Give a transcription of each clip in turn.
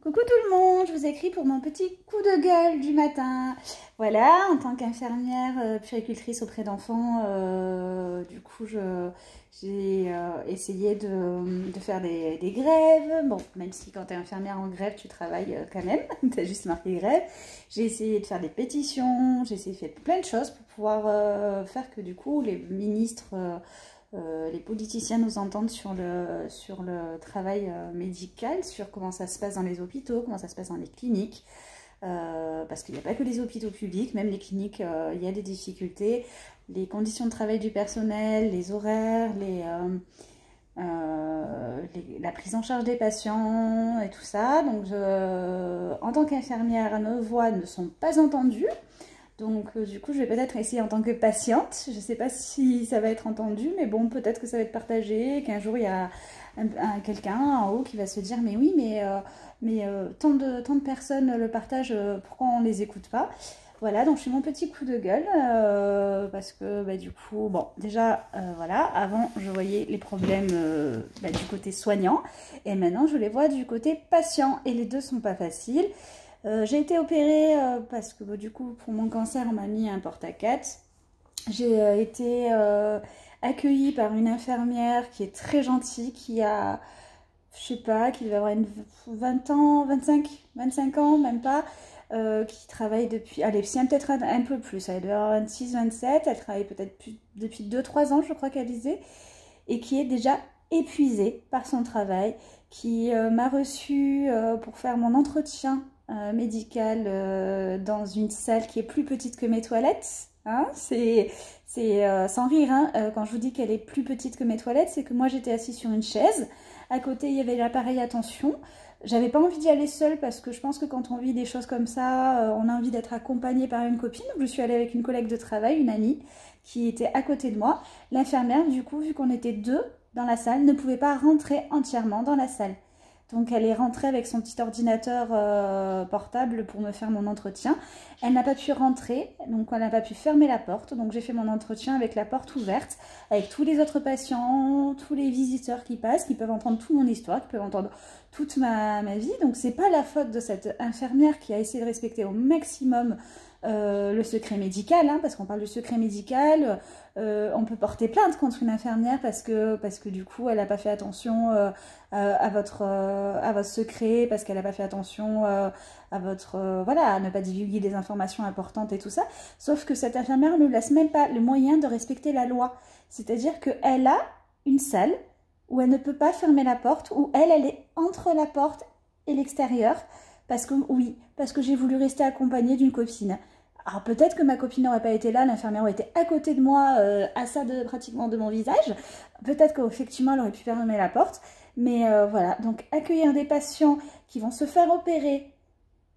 Coucou tout le monde, je vous écris pour mon petit coup de gueule du matin. Voilà, en tant qu'infirmière puéricultrice auprès d'enfants, du coup j'ai essayé de faire des grèves. Bon, même si quand tu es infirmière en grève, tu travailles quand même, tu as juste marqué grève. J'ai essayé de faire des pétitions, j'ai essayé de faire plein de choses pour pouvoir faire que du coup les ministres... les politiciens nous entendent sur le travail médical, sur comment ça se passe dans les hôpitaux, comment ça se passe dans les cliniques, parce qu'il n'y a pas que les hôpitaux publics, même les cliniques, il y a des difficultés, les conditions de travail du personnel, les horaires, la prise en charge des patients et tout ça. Donc, en tant qu'infirmière, nos voix ne sont pas entendues. Donc du coup, je vais peut-être essayer en tant que patiente. Je ne sais pas si ça va être entendu, mais bon, peut-être que ça va être partagé, qu'un jour, il y a quelqu'un en haut qui va se dire « Mais oui, mais tant de personnes le partagent, pourquoi on ne les écoute pas ?» Voilà, donc je fais mon petit coup de gueule, parce que bah, du coup, bon, déjà, voilà, avant, je voyais les problèmes du côté soignant, et maintenant, je les vois du côté patient, et les deux sont pas faciles. J'ai été opérée parce que du coup pour mon cancer on m'a mis un porte-à-4. J'ai été accueillie par une infirmière qui est très gentille, qui a, je sais pas, qui devait avoir 20 ans, 25 ans, même pas, qui travaille depuis, allez, si peut-être un peu plus, elle doit avoir 26, 27, elle travaille peut-être depuis 2-3 ans je crois qu'elle disait, et qui est déjà épuisée par son travail, qui m'a reçue pour faire mon entretien médicale dans une salle qui est plus petite que mes toilettes. Hein, c'est sans rire, hein, quand je vous dis qu'elle est plus petite que mes toilettes, c'est que moi j'étais assise sur une chaise. À côté, il y avait l'appareil attention. J'avais pas envie d'y aller seule parce que je pense que quand on vit des choses comme ça, on a envie d'être accompagnée par une copine. Donc je suis allée avec une collègue de travail, une amie, qui était à côté de moi. L'infirmière, du coup, vu qu'on était deux dans la salle, ne pouvait pas rentrer entièrement dans la salle. Donc elle est rentrée avec son petit ordinateur portable pour me faire mon entretien. Elle n'a pas pu rentrer, donc elle n'a pas pu fermer la porte. Donc j'ai fait mon entretien avec la porte ouverte, avec tous les autres patients, tous les visiteurs qui passent, qui peuvent entendre toute mon histoire, qui peuvent entendre toute ma vie. Donc c'est pas la faute de cette infirmière qui a essayé de respecter au maximum le secret médical, hein, parce qu'on parle de secret médical, on peut porter plainte contre une infirmière parce que du coup elle n'a pas fait attention à votre secret, parce qu'elle n'a pas fait attention à votre voilà, à ne pas divulguer des informations importantes et tout ça. Sauf que cette infirmière ne laisse même pas le moyen de respecter la loi. C'est-à-dire qu'elle a une salle où elle ne peut pas fermer la porte, où elle est entre la porte et l'extérieur, parce que oui, parce que j'ai voulu rester accompagnée d'une copine. Alors peut-être que ma copine n'aurait pas été là, l'infirmière aurait été à côté de moi, à ça pratiquement de mon visage. Peut-être qu'effectivement elle aurait pu fermer la porte. Mais voilà, donc accueillir des patients qui vont se faire opérer,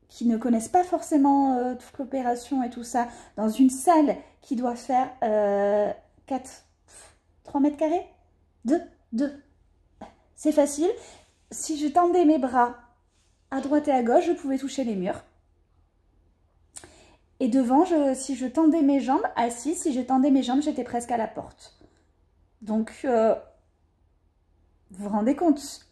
qui ne connaissent pas forcément toute l'opération et tout ça, dans une salle qui doit faire 3 mètres carrés 2. C'est facile. Si je tendais mes bras à droite et à gauche, je pouvais toucher les murs. Et devant, si je tendais mes jambes, assise, si je tendais mes jambes, j'étais presque à la porte. Donc, vous vous rendez compte?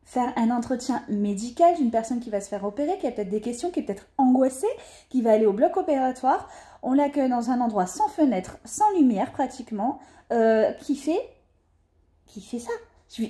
Faire un entretien médical d'une personne qui va se faire opérer, qui a peut-être des questions, qui est peut-être angoissée, qui va aller au bloc opératoire. On l'accueille dans un endroit sans fenêtre, sans lumière pratiquement, qui fait ça.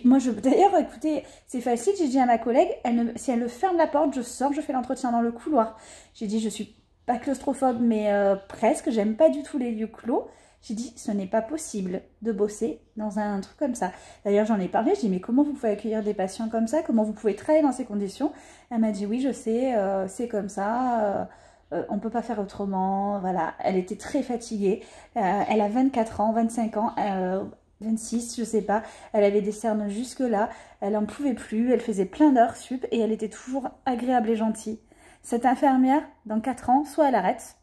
Moi, d'ailleurs, écoutez, c'est facile, j'ai dit à ma collègue, si elle ferme la porte, je sors, je fais l'entretien dans le couloir. J'ai dit, je suis pas claustrophobe, mais presque, j'aime pas du tout les lieux clos. J'ai dit, ce n'est pas possible de bosser dans un truc comme ça. D'ailleurs, j'en ai parlé, j'ai dit, mais comment vous pouvez accueillir des patients comme ça? Comment vous pouvez travailler dans ces conditions? Elle m'a dit, oui, je sais, c'est comme ça, on ne peut pas faire autrement. Voilà, elle était très fatiguée. Elle a 24 ans, 25 ans, 26, je sais pas. Elle avait des cernes jusque-là, elle n'en pouvait plus, elle faisait plein d'heures sup et elle était toujours agréable et gentille. Cette infirmière, dans 4 ans, soit elle arrête,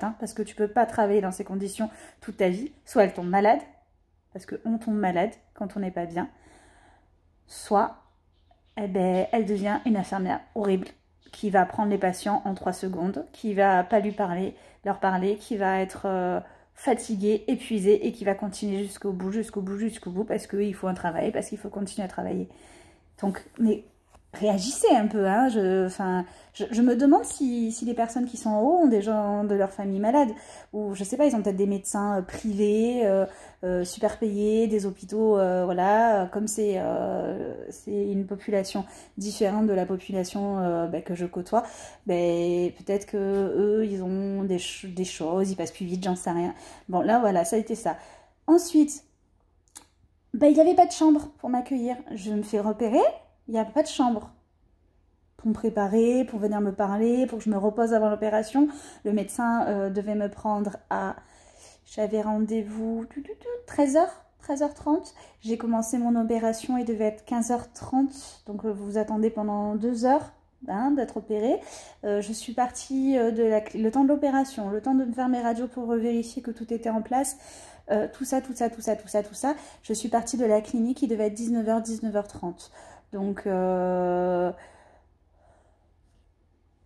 hein, parce que tu peux pas travailler dans ces conditions toute ta vie, soit elle tombe malade, parce qu'on tombe malade quand on n'est pas bien, soit eh ben, elle devient une infirmière horrible, qui va prendre les patients en 3 secondes, qui va pas leur parler, qui va être fatiguée, épuisée, et qui va continuer jusqu'au bout, parce qu'il faut un travail, parce qu'il faut continuer à travailler. Donc, mais réagissez un peu, hein. Je me demande si les personnes qui sont en haut ont des gens de leur famille malades, ou je sais pas, ils ont peut-être des médecins privés, super payés, des hôpitaux, voilà, comme c'est une population différente de la population que je côtoie, peut-être que eux, ils ont des choses, ils passent plus vite, j'en sais rien. Bon, là, voilà, ça a été ça. Ensuite, il n'y avait pas de chambre pour m'accueillir. Je me fais repérer, il n'y a pas de chambre pour me préparer, pour venir me parler, pour que je me repose avant l'opération. Le médecin devait me prendre à... J'avais rendez-vous 13h, 13h30. J'ai commencé mon opération, il devait être 15h30. Donc vous vous attendez pendant 2 heures d'être opérée. Je suis partie le temps de l'opération, le temps de me faire mes radios pour vérifier que tout était en place. Tout ça. Je suis partie de la clinique, il devait être 19h, 19h30. Donc...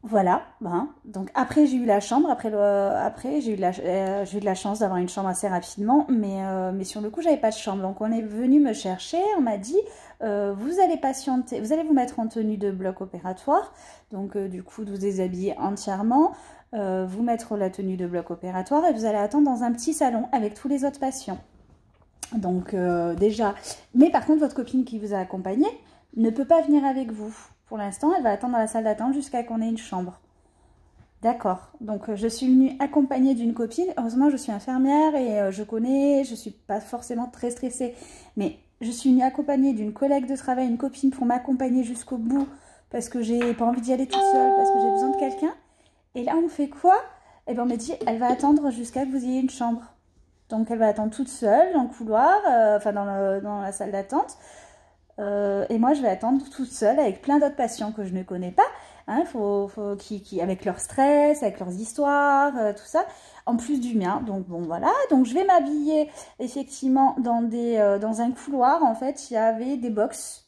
voilà, donc après j'ai eu la chambre, après j'ai eu de la chance d'avoir une chambre assez rapidement, mais sur le coup j'avais pas de chambre, donc on est venu me chercher, on m'a dit vous allez patienter, vous allez vous mettre en tenue de bloc opératoire, donc du coup vous déshabiller entièrement, vous mettre la tenue de bloc opératoire et vous allez attendre dans un petit salon avec tous les autres patients. Donc déjà, mais par contre votre copine qui vous a accompagné ne peut pas venir avec vous. Pour l'instant, elle va attendre dans la salle d'attente jusqu'à qu'on ait une chambre. D'accord. Donc, je suis venue accompagnée d'une copine. Heureusement, je suis infirmière et je connais, je ne suis pas forcément très stressée. Mais je suis venue accompagnée d'une collègue de travail, une copine, pour m'accompagner jusqu'au bout. Parce que j'ai pas envie d'y aller toute seule, parce que j'ai besoin de quelqu'un. Et là, on fait quoi? Eh bien, on m'a dit, elle va attendre jusqu'à que vous ayez une chambre. Donc, elle va attendre toute seule dans le couloir, dans la salle d'attente. Et moi, je vais attendre toute seule avec plein d'autres patients que je ne connais pas, hein, qui avec leur stress, avec leurs histoires, tout ça, en plus du mien. Donc bon, voilà. Donc je vais m'habiller effectivement dans un couloir. En fait, il y avait des box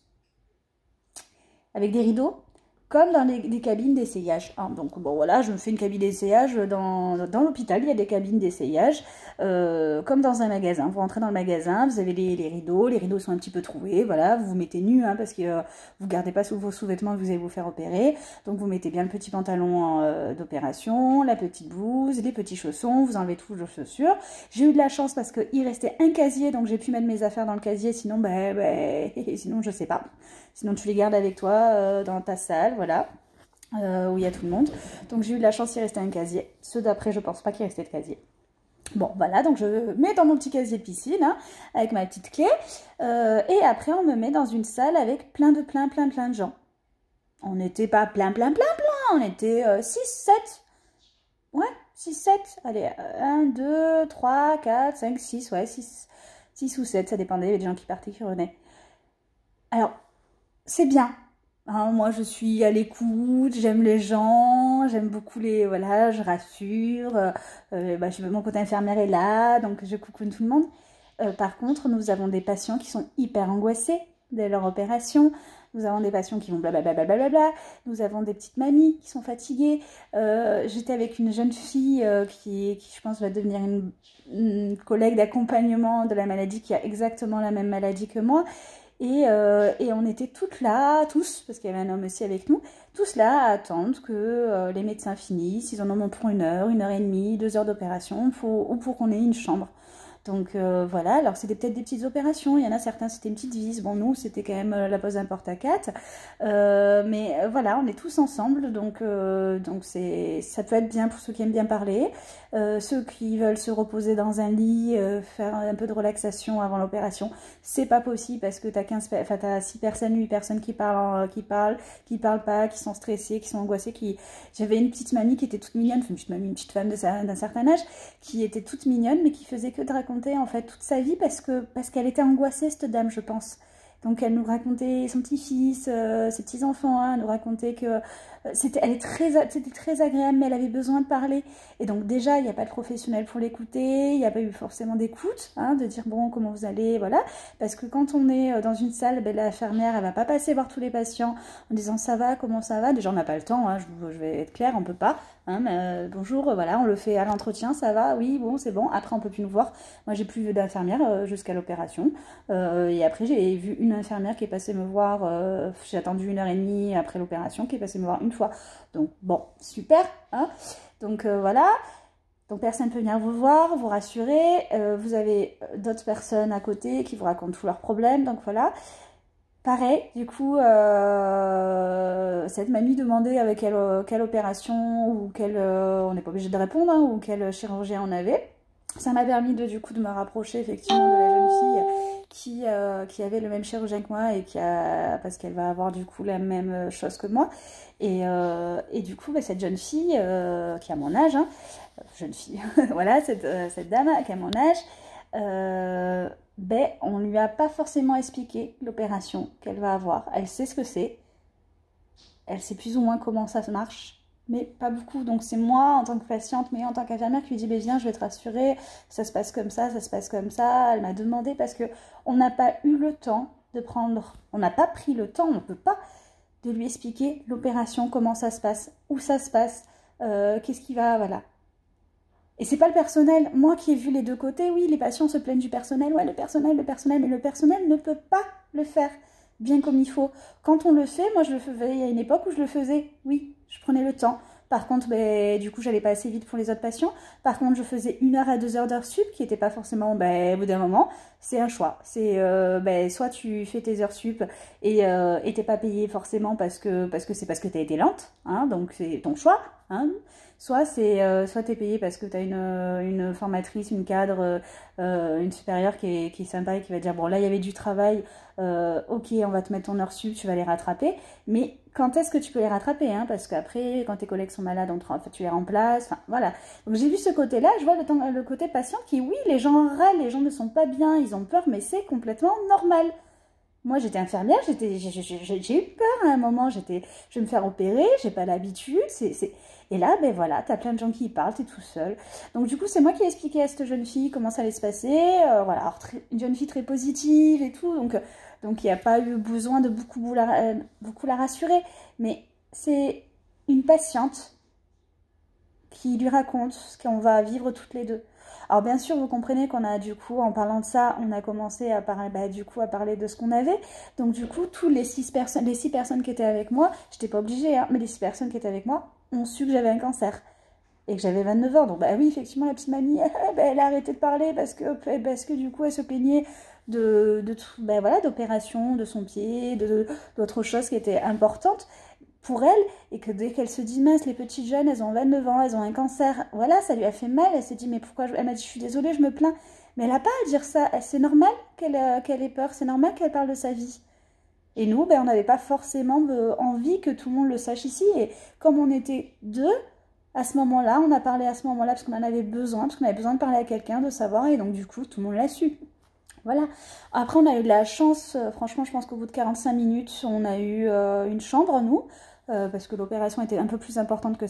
avec des rideaux, comme dans les cabines d'essayage. Hein. Donc bon, voilà, je me fais une cabine d'essayage dans l'hôpital. Il y a des cabines d'essayage, comme dans un magasin. Vous rentrez dans le magasin, vous avez les rideaux sont un petit peu troués, voilà, vous vous mettez nu, hein, parce que vous gardez pas sous vos sous-vêtements que vous allez vous faire opérer. Donc vous mettez bien le petit pantalon d'opération, la petite blouse, les petits chaussons, vous enlevez toutes vos chaussures. J'ai eu de la chance parce qu'il restait un casier, donc j'ai pu mettre mes affaires dans le casier, sinon, sinon je sais pas. Sinon tu les gardes avec toi dans ta salle, voilà, où il y a tout le monde. Donc j'ai eu de la chance, il restait un casier. Ceux d'après, je pense pas qu'il restait de casier. Bon, voilà, donc je mets dans mon petit casier de piscine, hein, avec ma petite clé. Et après, on me met dans une salle avec plein de gens. On n'était pas plein. On était 6, 7. Ouais, 6, 7. Allez, 1, 2, 3, 4, 5, 6. Ouais, 6 ou 7, ça dépendait. Il y avait des gens qui partaient, qui revenaient. Alors, c'est bien. Hein, moi, je suis à l'écoute, j'aime les gens, j'aime beaucoup voilà, je rassure. Mon côté infirmière est là, donc je coucoune tout le monde. Par contre, nous avons des patients qui sont hyper angoissés de leur opération. Nous avons des patients qui vont blablabla. Nous avons des petites mamies qui sont fatiguées. J'étais avec une jeune fille qui, je pense, va devenir une collègue d'accompagnement de la maladie, qui a exactement la même maladie que moi. Et on était toutes là, tous, parce qu'il y avait un homme aussi avec nous, tous là à attendre que les médecins finissent. Ils en ont pour 1 heure, 1h30, 2 heures d'opération, ou pour qu'on ait une chambre. Donc voilà, alors c'était peut-être des petites opérations, il y en a certains c'était une petite vis, bon nous c'était quand même la pose d'un porte-à-4, mais voilà, on est tous ensemble, donc ça peut être bien pour ceux qui aiment bien parler, ceux qui veulent se reposer dans un lit, faire un peu de relaxation avant l'opération, c'est pas possible parce que t'as 6 personnes, 8 personnes qui parlent pas, qui sont stressées, qui sont angoissées, j'avais une petite mamie qui était toute mignonne, une petite femme d'un certain âge, qui était toute mignonne, mais qui faisait que de raconter en fait toute sa vie parce qu'elle était angoissée, cette dame, je pense. Donc elle nous racontait son petit-fils, ses petits-enfants, hein, elle nous racontait que c'était très agréable, mais elle avait besoin de parler. Et donc déjà, il n'y a pas de professionnel pour l'écouter, il n'y a pas eu forcément d'écoute, hein, de dire bon, comment vous allez, voilà. Parce que quand on est dans une salle, l'infirmière, elle va pas passer voir tous les patients en disant ça va, comment ça va. Déjà, on n'a pas le temps, hein, je vais être claire, on peut pas. Hein, mais, bonjour, voilà, on le fait à l'entretien, ça va, oui, bon, c'est bon. Après, on peut plus nous voir. Moi, j'ai plus vu d'infirmière jusqu'à l'opération. Et après, j'ai vu une une infirmière qui est passée me voir, j'ai attendu 1h30 après l'opération, qui est passée me voir une fois. Donc bon, super, hein. Donc voilà. Donc personne ne peut venir vous voir, vous rassurer. Vous avez d'autres personnes à côté qui vous racontent tous leurs problèmes. Donc voilà. Pareil, du coup, cette mamie demandait avec quelle opération ou on n'est pas obligé de répondre, hein, ou quel chirurgien on avait. Ça m'a permis du coup de me rapprocher effectivement de la jeune fille qui avait le même chirurgien que moi et parce qu'elle va avoir du coup la même chose que moi. Et du coup, cette jeune fille qui a mon âge, hein, jeune fille, voilà, cette dame qui a mon âge, on lui a pas forcément expliqué l'opération qu'elle va avoir. Elle sait ce que c'est, elle sait plus ou moins comment ça marche, mais pas beaucoup. Donc c'est moi en tant que patiente, mais en tant qu'infirmière qui lui dit viens, je vais te rassurer, ça se passe comme ça se passe comme ça. Elle m'a demandé parce que on n'a pas eu le temps de prendre, on n'a pas pris le temps, on ne peut pas, de lui expliquer l'opération, comment ça se passe, où ça se passe, qu'est-ce qui va, voilà. Et c'est pas le personnel. Moi qui ai vu les deux côtés, oui, les patients se plaignent du personnel, ouais, le personnel, mais le personnel ne peut pas le faire bien comme il faut. Quand on le fait, moi je le faisais, il y a une époque où je le faisais, oui, je prenais le temps. Par contre, du coup, j'allais pas assez vite pour les autres patients. Par contre, je faisais 1 heure à 2 heures d'heures sup, qui n'était pas forcément, au bout d'un moment, c'est un choix. C'est, soit tu fais tes heures sup et t'es pas payé forcément parce que t'as été lente, hein, donc c'est ton choix, hein. Soit t'es payé parce que t'as une formatrice, une cadre, une supérieure qui est sympa et qui va dire bon là il y avait du travail, ok on va te mettre ton heure sup, tu vas les rattraper, mais quand est-ce que tu peux les rattraper, hein, parce qu'après quand tes collègues sont malades tu les remplaces, enfin voilà. Donc j'ai vu ce côté-là, je vois le côté patient qui oui les gens râlent, les gens ne sont pas bien, ils ont peur, mais c'est complètement normal. Moi, j'étais infirmière, j'ai eu peur à un moment, je vais me faire opérer, j'ai pas l'habitude, Et là, voilà, t'as plein de gens qui y parlent, t'es tout seul. Donc du coup, c'est moi qui ai expliqué à cette jeune fille comment ça allait se passer, voilà, alors, une jeune fille très positive et tout, donc il n'y a pas eu besoin de beaucoup la rassurer, mais c'est une patiente qui lui raconte ce qu'on va vivre toutes les deux. Alors bien sûr, vous comprenez qu'on a du coup, en parlant de ça, on a commencé à parler, à parler de ce qu'on avait. Donc du coup, les six personnes qui étaient avec moi, j'étais pas obligée, hein, mais les 6 personnes qui étaient avec moi ont su que j'avais un cancer et que j'avais 29 ans. Donc oui, effectivement, la petite mamie, elle a arrêté de parler parce que du coup, elle se plaignait d'opérations, de son pied, d'autres choses qui étaient importantes pour elle, et que dès qu'elle se dit mince, les petites jeunes, elles ont 29 ans, elles ont un cancer, voilà, ça lui a fait mal, elle s'est dit mais pourquoi, elle m'a dit je suis désolée, je me plains, mais elle n'a pas à dire ça, c'est normal qu'elle ait peur, c'est normal qu'elle parle de sa vie. Et nous, on n'avait pas forcément envie que tout le monde le sache ici, et comme on était deux, à ce moment-là, on a parlé à ce moment-là parce qu'on en avait besoin, parce qu'on avait besoin de parler à quelqu'un, de savoir, et donc du coup, tout le monde l'a su. Voilà. Après, on a eu de la chance, franchement, je pense qu'au bout de 45 minutes, on a eu une chambre, nous, parce que l'opération était un peu plus importante que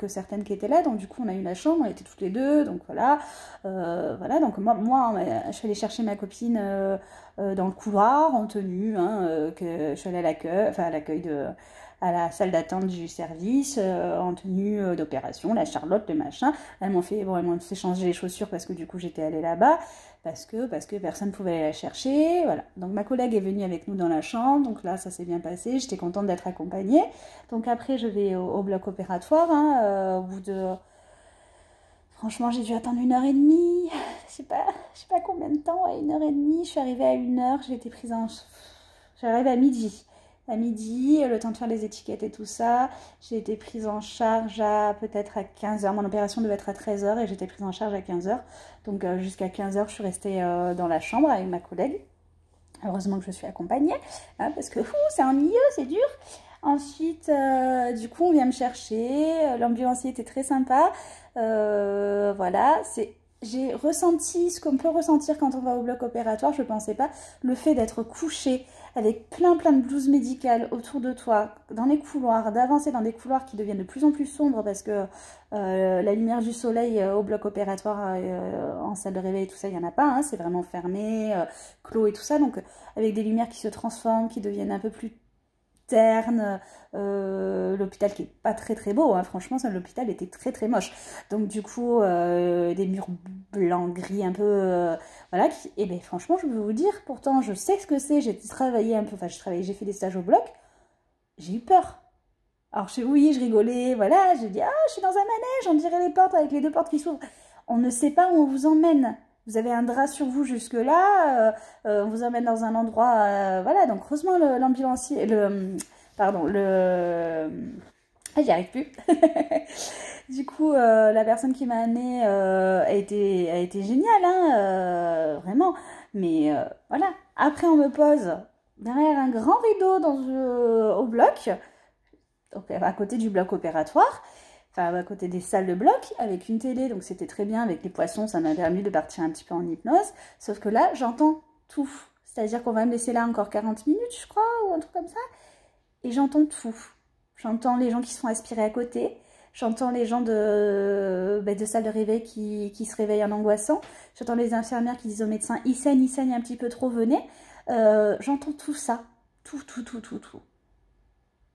certaines qui étaient là, donc du coup, on a eu la chambre, on était toutes les deux, donc voilà. Voilà, donc moi, je suis allée chercher ma copine dans le couloir, en tenue, hein, que je suis allée à l'accueil à la salle d'attente du service, en tenue d'opération, la Charlotte, le machin. Elles m'ont fait changer les chaussures parce que du coup j'étais allée là-bas, parce que personne ne pouvait aller la chercher, voilà. Donc ma collègue est venue avec nous dans la chambre, donc là ça s'est bien passé, j'étais contente d'être accompagnée. Donc après je vais au bloc opératoire, hein, au bout de... Franchement, j'ai dû attendre 1h30, je sais pas combien de temps, ouais, 1h30, je suis arrivée à 1h, j'ai arrivé à midi. À midi, le temps de faire les étiquettes et tout ça, j'ai été prise en charge peut-être à 15h. Mon opération devait être à 13h et j'étais prise en charge à 15h. Donc jusqu'à 15h, je suis restée dans la chambre avec ma collègue. Heureusement que je suis accompagnée, hein, parce que c'est ennuyeux, c'est dur. Ensuite, du coup, on vient me chercher. L'ambulancier était très sympa. Voilà, j'ai ressenti ce qu'on peut ressentir quand on va au bloc opératoire. Je ne pensais pas. Le fait d'être couché avec plein de blouses médicales autour de toi, dans les couloirs, d'avancer dans des couloirs qui deviennent de plus en plus sombres parce que la lumière du soleil au bloc opératoire, en salle de réveil, tout ça, il n'y en a pas. Hein, c'est vraiment fermé, clos et tout ça. Donc, avec des lumières qui se transforment, qui deviennent un peu plus terne, l'hôpital qui est pas très très beau, hein. Franchement, l'hôpital était très très moche. Donc du coup, des murs blancs, gris, un peu, voilà. Et ben franchement, je peux vous dire, pourtant, je sais ce que c'est. J'ai travaillé un peu, enfin, j'ai fait des stages au bloc. J'ai eu peur. Alors oui, je rigolais, voilà. J'ai dit, ah, je suis dans un manège, on dirait les portes avec les deux portes qui s'ouvrent. On ne sait pas où on vous emmène. Vous avez un drap sur vous jusque-là, on vous emmène dans un endroit, voilà. Donc heureusement, l'ambulancier, pardon, ah, j'y arrive plus. Du coup, la personne qui m'a amenée a été géniale, hein, vraiment. Mais voilà. Après, on me pose derrière un grand rideau au bloc, à côté du bloc opératoire, enfin à côté des salles de bloc, avec une télé. Donc c'était très bien, avec les poissons, ça m'a permis de partir un petit peu en hypnose. Sauf que là, j'entends tout. C'est-à-dire qu'on va me laisser là encore 40 minutes, je crois, ou un truc comme ça. Et j'entends tout. J'entends les gens qui se font aspirer à côté. J'entends les gens de salle de réveil qui se réveillent en angoissant. J'entends les infirmières qui disent au médecin « il saigne un petit peu trop, venez ». J'entends tout ça. Tout.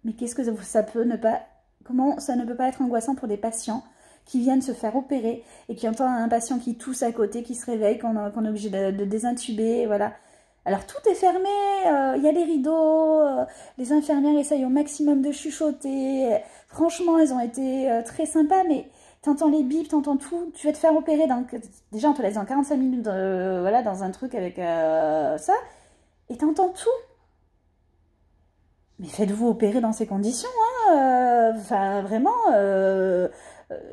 Mais qu'est-ce que ça peut ne pas... Comment ça ne peut pas être angoissant pour des patients qui viennent se faire opérer et qui entendent un patient qui tousse à côté, qui se réveille, qu'on est obligé de désintuber, voilà. Alors tout est fermé, y a les rideaux, les infirmières essayent au maximum de chuchoter. Franchement, elles ont été très sympas, mais t'entends les bips, t'entends tout. Tu vas te faire opérer, déjà on te laisse dans 45 minutes voilà, dans un truc avec ça, et t'entends tout. Mais faites-vous opérer dans ces conditions, hein, enfin vraiment,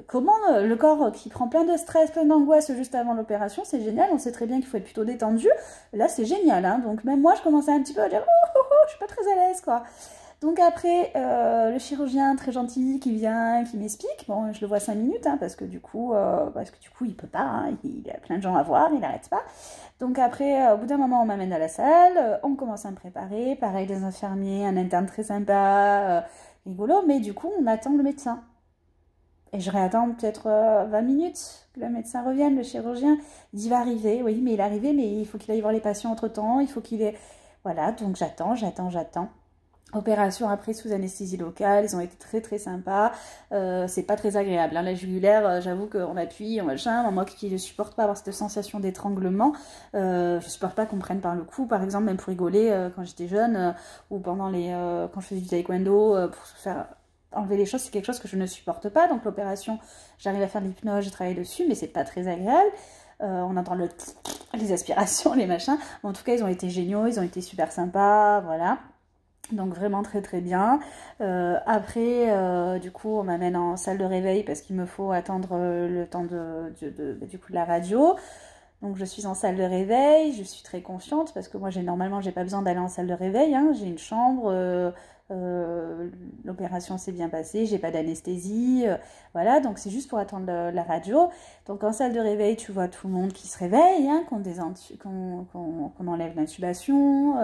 comment le corps qui prend plein de stress, plein d'angoisse juste avant l'opération, c'est génial, on sait très bien qu'il faut être plutôt détendu, là c'est génial, hein, donc même moi je commençais un petit peu à dire je suis pas très à l'aise quoi. Donc après, le chirurgien très gentil qui vient, qui m'explique, bon je le vois 5 minutes, hein, parce que du coup il peut pas, hein, il a plein de gens à voir, il n'arrête pas. Donc après, au bout d'un moment, on m'amène à la salle, on commence à me préparer, pareil, des infirmiers, un interne très sympa, rigolo, mais du coup, on attend le médecin. Et je réattends peut-être 20 minutes que le médecin revienne, le chirurgien, il dit, il va arriver, oui, mais il est arrivé, mais il faut qu'il aille voir les patients entre-temps, il faut qu'il ait... Voilà, donc j'attends. Opération après sous anesthésie locale, ils ont été très très sympas, c'est pas très agréable, hein. La jugulaire, j'avoue qu'on appuie, on machin, moi qui ne supporte pas avoir cette sensation d'étranglement, je supporte pas qu'on me prenne par le cou, par exemple, même pour rigoler, quand j'étais jeune, ou pendant quand je faisais du taekwondo, pour se faire enlever les choses, c'est quelque chose que je ne supporte pas, donc l'opération, j'arrive à faire de l'hypnose, j'ai travaillé dessus, mais c'est pas très agréable. On entend les aspirations, les machins, en tout cas ils ont été géniaux, ils ont été super sympas, voilà. Donc vraiment très très bien. Après, du coup, on m'amène en salle de réveil parce qu'il me faut attendre le temps du coup, de la radio. Donc je suis en salle de réveil, je suis très confiante parce que moi normalement j'ai pas besoin d'aller en salle de réveil, hein. J'ai une chambre, l'opération s'est bien passée, j'ai pas d'anesthésie, voilà, donc c'est juste pour attendre la radio. Donc en salle de réveil, tu vois tout le monde qui se réveille, hein, qu'on enlève l'intubation,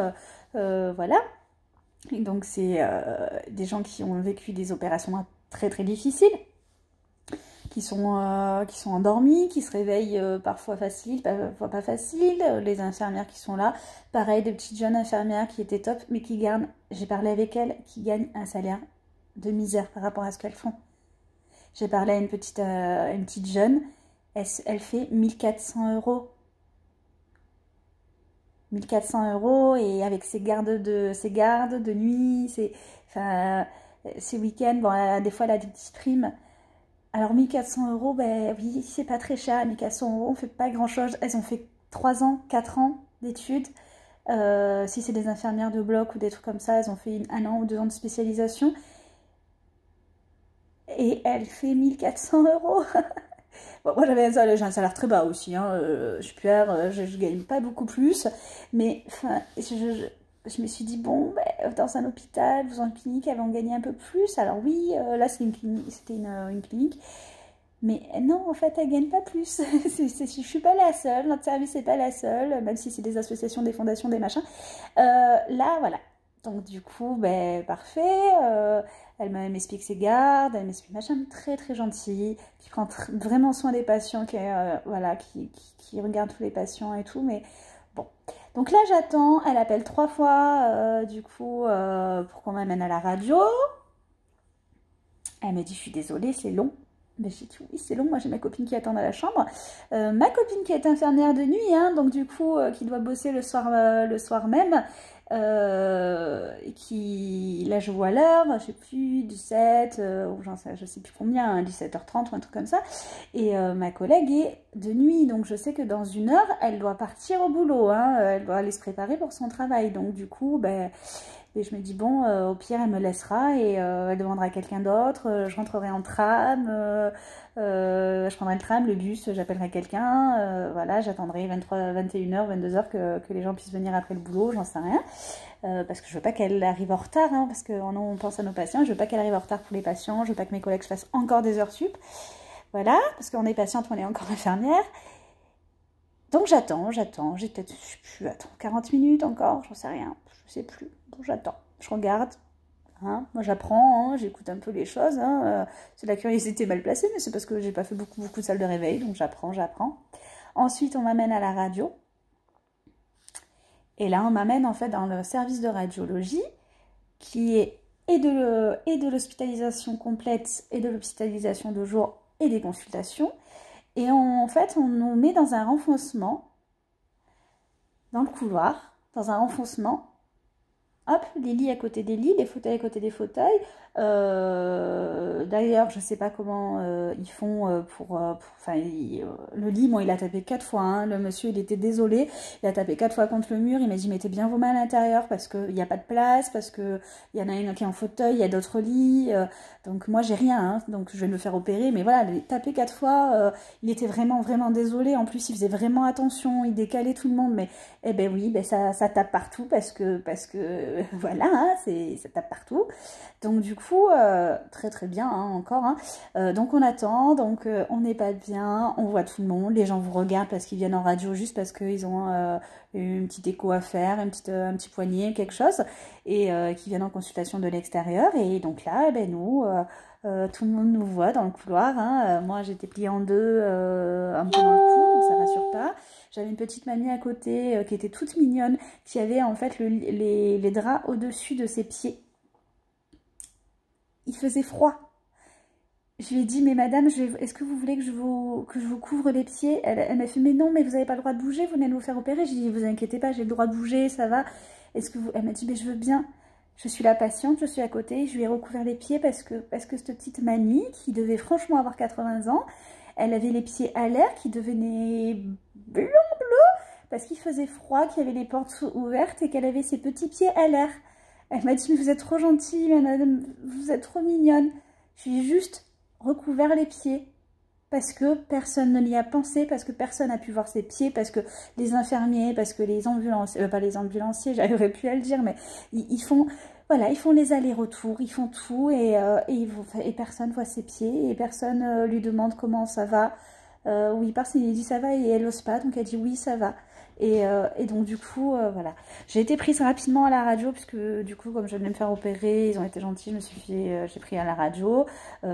voilà. Et donc c'est des gens qui ont vécu des opérations très très difficiles, qui sont endormis, qui se réveillent parfois facile, parfois pas facile, les infirmières qui sont là, pareil, des petites jeunes infirmières qui étaient top, mais qui gagnent, j'ai parlé avec elles, qui gagnent un salaire de misère par rapport à ce qu'elles font. J'ai parlé à une petite jeune, elle fait 1400 €. 1400 € et avec ses gardes de nuit, ses week-ends, bon, des fois elle a des petites primes. Alors 1400 €, ben oui, c'est pas très cher, 1400 €, on fait pas grand-chose. Elles ont fait 3 ans, 4 ans d'études. Si c'est des infirmières de bloc ou des trucs comme ça, elles ont fait 1 an ou 2 ans de spécialisation. Et elle fait 1400 €. Bon, moi j'ai un salaire très bas aussi, hein, je gagne pas beaucoup plus, mais je me suis dit, bon, dans un hôpital, dans une clinique, elles vont gagner un peu plus. Alors oui, là c'était une clinique, mais non, en fait, elles gagnent pas plus. Je suis pas la seule, notre service n'est pas la seule, même si c'est des associations, des fondations, des machins. Là, voilà. Donc du coup, parfait, elle m'explique ses gardes, elle m'explique machin, très très gentil, qui prend vraiment soin des patients, qui regarde tous les patients et tout, mais bon. Donc là, j'attends. Elle appelle 3 fois, du coup, pour qu'on m'amène à la radio. Elle me dit, je suis désolée, c'est long. Mais j'ai dit, oui, c'est long. Moi, j'ai ma copine qui attend dans la chambre. Ma copine qui est infirmière de nuit, hein, donc du coup, qui doit bosser le soir même. Qui, là, je vois l'heure, je sais plus, 17, ou je sais plus combien, hein, 17h30 ou un truc comme ça. Et ma collègue est de nuit, donc je sais que dans 1 heure, elle doit partir au boulot. Hein, elle doit aller se préparer pour son travail. Donc du coup, ben... Et je me dis, bon, au pire, elle me laissera et elle demandera à quelqu'un d'autre. Je rentrerai en tram, je prendrai le tram, le bus, j'appellerai quelqu'un. Voilà, j'attendrai 21h, 22h que les gens puissent venir après le boulot, j'en sais rien. Parce que je veux pas qu'elle arrive en retard, hein, parce qu'on pense à nos patients. Je veux pas qu'elle arrive en retard pour les patients. Je veux pas que mes collègues fassent encore des heures sup. Voilà, parce qu'on est patiente, on est encore infirmière. Donc j'attends. J'ai peut-être, je sais plus, attends, 40 minutes encore, j'en sais rien, je sais plus. Bon, j'attends, je regarde, hein. Moi j'apprends, hein, j'écoute un peu les choses, hein. C'est la curiosité mal placée, mais c'est parce que j'ai pas fait beaucoup de salles de réveil, donc j'apprends. Ensuite, on m'amène à la radio. Et là, on m'amène en fait dans le service de radiologie, qui est et de l'hospitalisation complète, et de l'hospitalisation de jour, et des consultations. Et en fait, on nous met dans un renfoncement, dans le couloir, dans un renfoncement. Hop, les lits à côté des lits, les fauteuils à côté des fauteuils. D'ailleurs, je ne sais pas comment ils font enfin, le lit, moi, il a tapé 4 fois. Hein. Le monsieur, il était désolé. Il a tapé 4 fois contre le mur. Il m'a dit, mettez bien vos mains à l'intérieur parce qu'il n'y a pas de place, parce qu'il y en a une qui est en fauteuil, il y a d'autres lits. Donc, moi, j'ai rien. Hein. Donc, je vais me faire opérer. Mais voilà, il a tapé 4 fois. Il était vraiment désolé. En plus, il faisait vraiment attention. Il décalait tout le monde. Mais, eh ben oui, ben ça tape partout parce que voilà, hein, ça tape partout. Donc du coup, très bien, hein, encore. Hein. Donc on attend, donc on n'est pas bien, on voit tout le monde, les gens vous regardent parce qu'ils viennent en radio juste parce qu'ils ont une petite écho à faire, un petit poignet, quelque chose, et qui viennent en consultation de l'extérieur. Et donc là, ben nous... tout le monde nous voit dans le couloir. Hein. Moi, j'étais pliée en deux, un peu dans le cou, donc ça rassure pas. J'avais une petite mamie à côté qui était toute mignonne, qui avait en fait les draps au-dessus de ses pieds. Il faisait froid. Je lui ai dit, mais madame, est-ce que vous voulez que je vous couvre les pieds? Elle m'a fait, mais non, mais vous n'avez pas le droit de bouger, vous venez de vous faire opérer. J'ai dit, vous inquiétez pas, j'ai le droit de bouger, ça va. Elle m'a dit, mais je veux bien. Je suis la patiente, je suis à côté, je lui ai recouvert les pieds parce que cette petite mamie, qui devait franchement avoir 80 ans, elle avait les pieds à l'air qui devenaient blancs bleus parce qu'il faisait froid, qu'il y avait les portes ouvertes et qu'elle avait ses petits pieds à l'air. Elle m'a dit, mais vous êtes trop gentille, madame, vous êtes trop mignonne. Je lui ai juste recouvert les pieds parce que personne ne l'y a pensé, parce que personne n'a pu voir ses pieds, parce que les infirmiers, parce que les ambulanciers, pas les ambulanciers, j'arriverais plus à le dire, mais ils font... Voilà, ils font les allers-retours, ils font tout et personne voit ses pieds et personne lui demande comment ça va. Oui, personne lui dit ça va et elle n'ose pas, donc elle dit oui, ça va. Et donc du coup, voilà. J'ai été prise rapidement à la radio puisque du coup, comme je venais me faire opérer, ils ont été gentils, j'ai pris à la radio.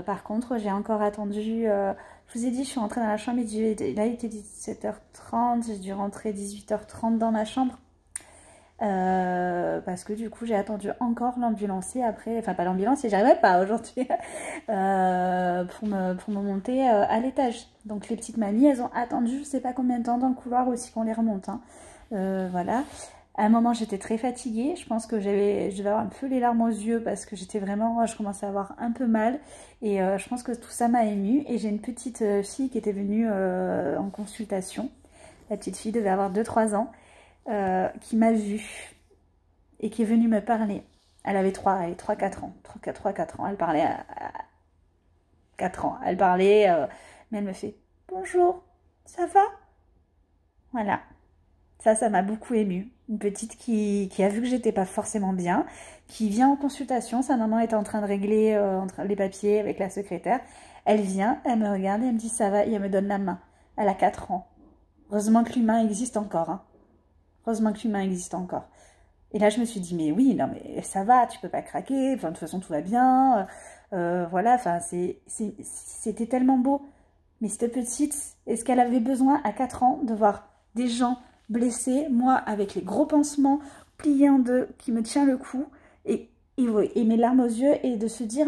Par contre, j'ai encore attendu... je vous ai dit, je suis rentrée dans la chambre, là il était 17h30, j'ai dû rentrer 18h30 dans ma chambre. Parce que du coup j'ai attendu encore l'ambulancier après, enfin pas l'ambulancier, j'arrivais pas aujourd'hui pour me monter à l'étage. Donc les petites mamies, elles ont attendu je sais pas combien de temps dans le couloir aussi qu'on les remonte. Hein. Voilà. À un moment j'étais très fatiguée, je pense que je devais avoir un peu les larmes aux yeux parce que j'étais vraiment, je commençais à avoir un peu mal et je pense que tout ça m'a émue. Et j'ai une petite fille qui était venue en consultation, la petite fille devait avoir 2-3 ans. Qui m'a vue et qui est venue me parler. Elle avait 3-4 ans. 3-4 ans. Elle parlait à 4 ans. Elle parlait, mais elle me fait « Bonjour, ça va ?» Voilà. Ça m'a beaucoup émue. Une petite qui a vu que j'étais pas forcément bien, qui vient en consultation. Sa maman était en train de régler les papiers avec la secrétaire. Elle vient, elle me regarde et elle me dit « Ça va ?» et elle me donne la main. Elle a 4 ans. Heureusement que l'humain existe encore, hein. Heureusement que l'humain existe encore. Et là, je me suis dit, mais oui, non, mais ça va, tu peux pas craquer, enfin, de toute façon, tout va bien. Voilà, enfin, c'était tellement beau. Mais cette petite, est-ce qu'elle avait besoin, à 4 ans, de voir des gens blessée, moi avec les gros pansements pliés en deux, qui me tient le cou, et mes larmes aux yeux, et de se dire,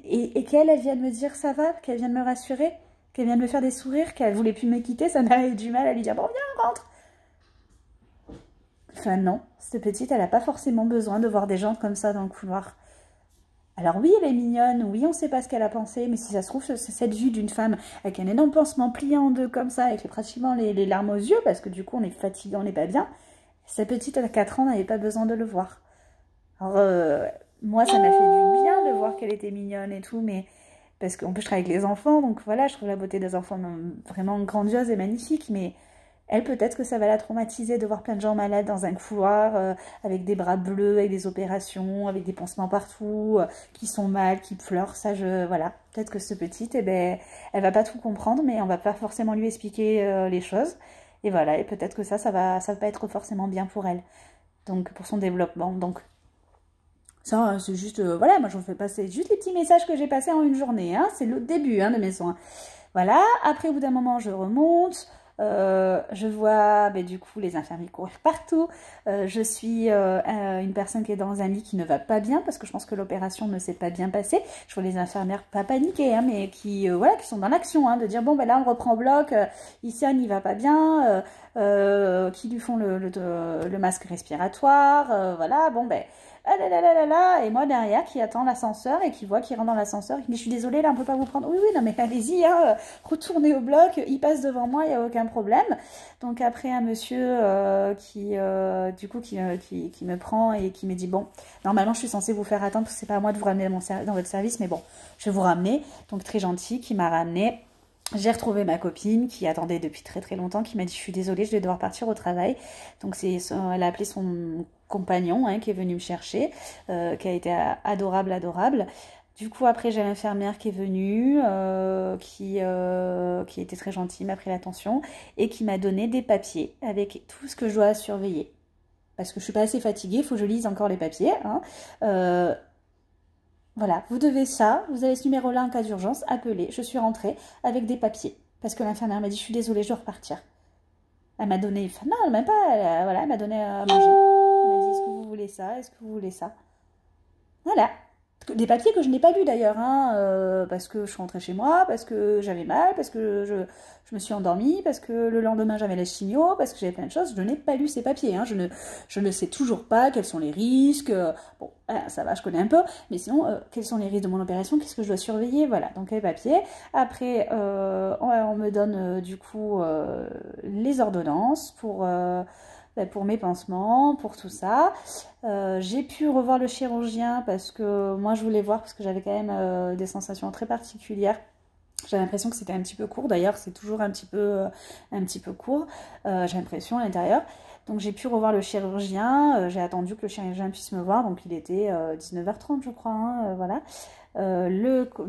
et qu'elle, elle vient de me dire ça va, qu'elle vient de me rassurer, qu'elle vient de me faire des sourires, qu'elle voulait plus me quitter, ça m'a eu du mal à lui dire, bon viens, rentre. Enfin non, cette petite, elle n'a pas forcément besoin de voir des gens comme ça dans le couloir. Alors oui, elle est mignonne, oui, on ne sait pas ce qu'elle a pensé, mais si ça se trouve, c'est cette vue d'une femme avec un énorme pansement plié en deux comme ça, avec pratiquement les larmes aux yeux, parce que du coup on est fatigué, on n'est pas bien. Cette petite, à 4 ans, n'avait pas besoin de le voir. Alors, moi, ça m'a fait du bien de voir qu'elle était mignonne et tout, mais parce qu'en plus, je travaille avec les enfants, donc voilà, je trouve la beauté des enfants vraiment grandiose et magnifique, mais elle, peut-être que ça va la traumatiser de voir plein de gens malades dans un couloir, avec des bras bleus, avec des opérations, avec des pansements partout, qui sont mal, qui pleurent, ça, voilà. Peut-être que ce petite, eh ben, elle va pas tout comprendre, mais on va pas forcément lui expliquer les choses, et voilà, et peut-être que ça va pas être forcément bien pour elle, donc pour son développement, donc... Ça, c'est juste, voilà, moi je vous fais passer juste les petits messages que j'ai passés en une journée, hein, c'est le début de mes soins. Voilà, après au bout d'un moment je remonte, je vois du coup les infirmiers courir partout, je suis une personne qui est dans un lit qui ne va pas bien, parce que je pense que l'opération ne s'est pas bien passée. Je vois les infirmières pas paniquer, hein, mais voilà, qui sont dans l'action, hein, de dire bon ben là on reprend bloc, Issa n'y va pas bien, qui lui font le masque respiratoire, voilà, bon ben... Ah là là là là là, et moi derrière qui attend l'ascenseur et qui voit qu'il rentre dans l'ascenseur et qui me dit je suis désolée là on peut pas vous prendre. Oui oui non mais allez-y, hein, retournez au bloc, il passe devant moi, il n'y a aucun problème. Donc après un monsieur du coup qui me prend et qui me dit bon, normalement je suis censée vous faire attendre parce que c'est pas à moi de vous ramener dans votre service, mais bon je vais vous ramener. Donc très gentil, qui m'a ramené. J'ai retrouvé ma copine qui attendait depuis très très longtemps, qui m'a dit je suis désolée, je vais devoir partir au travail. Donc elle a appelé son compagnon, hein, qui est venu me chercher, qui a été adorable. Du coup après j'ai l'infirmière qui est venue, qui était très gentille, m'a pris l'attention et qui m'a donné des papiers avec tout ce que je dois surveiller. Parce que je suis pas assez fatiguée, il faut que je lise encore les papiers, hein. Voilà, vous devez ça, vous avez ce numéro-là en cas d'urgence, appelez. Je suis rentrée avec des papiers, parce que l'infirmière m'a dit, je suis désolée, je dois repartir. Elle m'a donné, enfin non, même pas, voilà, elle m'a donné à manger. Elle m'a dit, est-ce que vous voulez ça, est-ce que vous voulez ça? Voilà. Des papiers que je n'ai pas lus d'ailleurs, hein, parce que je suis rentrée chez moi, parce que j'avais mal, parce que je me suis endormie, parce que le lendemain j'avais les chimio, parce que j'avais plein de choses. Je n'ai pas lu ces papiers, hein, je ne sais toujours pas quels sont les risques. Bon, ça va, je connais un peu, mais sinon, quels sont les risques de mon opération, qu'est-ce que je dois surveiller, voilà. Donc les papiers. Après, on me donne du coup les ordonnances pour mes pansements, pour tout ça. J'ai pu revoir le chirurgien parce que moi je voulais voir, parce que j'avais quand même des sensations très particulières. J'avais l'impression que c'était un petit peu court, d'ailleurs c'est toujours un petit peu court, j'ai l'impression à l'intérieur. Donc j'ai pu revoir le chirurgien, j'ai attendu que le chirurgien puisse me voir, donc il était 19h30 je crois, hein, voilà.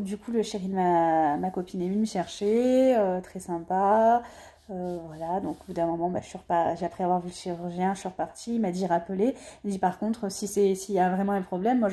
Du coup le chéri de ma copine est venu me chercher, très sympa. Voilà, donc au bout d'un moment, j'ai après avoir vu le chirurgien, je suis repartie, il m'a dit rappeler. Il dit par contre, s'il y a vraiment un problème, moi